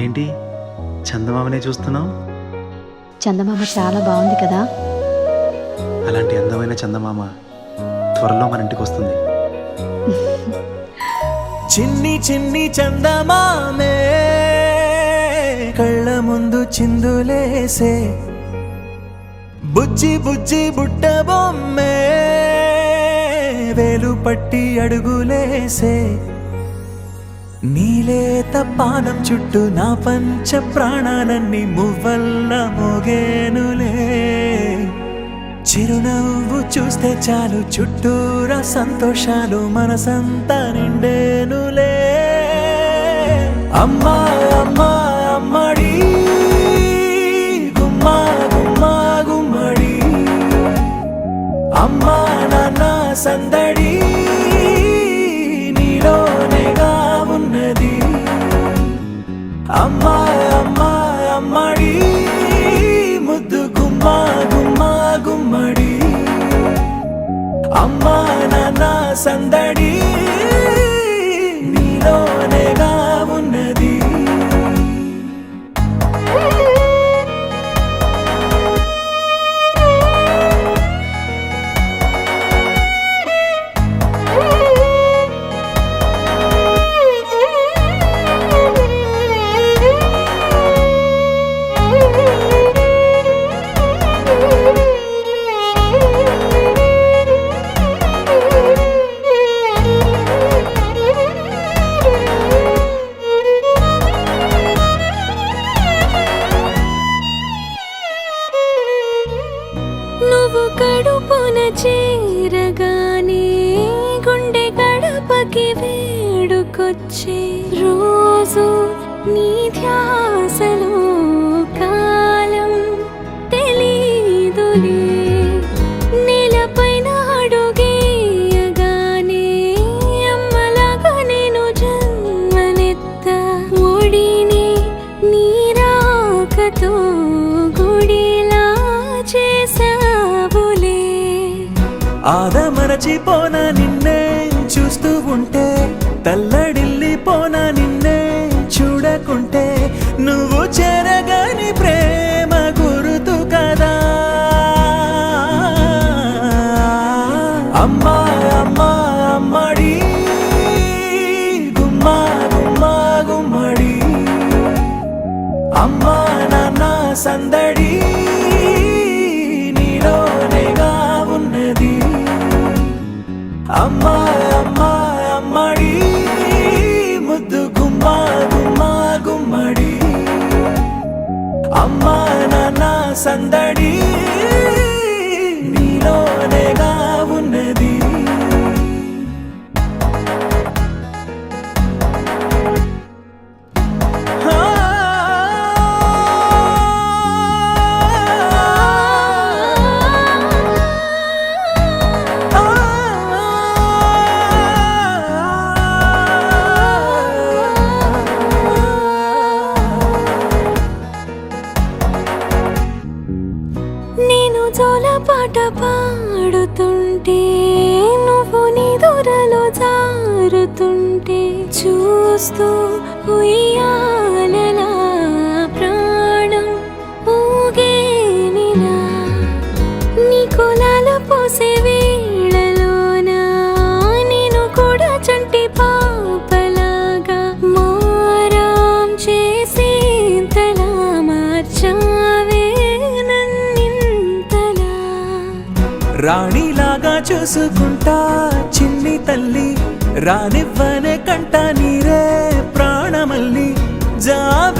ఏంటి చందమామనే చూస్తున్నావు? చందమామ చాలా బాగుంది కదా. అలాంటి అందమైన చందమామ త్వరలో మన ఇంటికి వస్తుంది. చిన్ని చిన్ని చందమామే కళ్ళ ముందు చిందులేసే, బుజ్జి బుజ్జి బుట్ట బొమ్మే వేలు పట్టి అడుగులేసే, నీలేత పానం చుట్టూ నా పంచ ప్రాణాలన్నీ మువ్వల్ల మోగేనులే, చిరునవ్వు చూస్తే చాలు చుట్టూరా సంతోషాలు మనసంతా నిండేనులే. అమ్మా అమ్మా అమ్మడి గుమ్మా గుమ్మా గుమ్మడి, అమ్మా నాన్న సందడి నీలోనేగా ఉన్నది. అమ్మా అమ్మా అమ్మడి ముద్దు గుమ్మా గుమ్మా గుమ్మడి, అమ్మా నాన్న సందడి నీలోనేగా ఉన్నది. నువ్వు కడుపున చేరగానే గుండె గడపకి వేడుకొచ్చే, రోజు నీ ధ్యాసలో కాలం తెలీదులే, నేలపైన అడుగేయగానే అమ్మలాగా నేను జన్మనెత్త, ఒడిని నీ రాకతో గుడిలా చేసావులే. ఆదమరచిపోన నిన్నే చూస్తూ ఉంటే, తల్లడిల్లిపోన నిన్నే చూడకుంటే, నువ్వు చెరగని ప్రేమ గురుతు కదా. అమ్మా అమ్మా అమ్మడి గుమ్మా గుమ్మా గుమ్మడి, అమ్మా నాన్న సందడి నీలోనేగా ఉన్నది. అమ్మా అమ్మా అమ్మడి ముద్దు గుమ్మా గుమ్మా గుమ్మడి, అమ్మా నాన్న సందడి నీలోనేగా ఉన్నది. నేను జోలపాట పాడుతుంటే, నువ్వు నిదురలో జారుతుంటే, చూస్తూ ఉయ్యాలలా ప్రాణం ఊగేనిలా, నీ కులాల పోసే వేళలోన నేను కూడా చంటి పాపలాగా మారాం చేసేంతలా మార్చావే నన్నింతలా. రాణిలాగా చూసుకుంటా చిన్ని తల్లి, రానివ్వనే కంట నీరే ప్రాణమల్లి, జాబి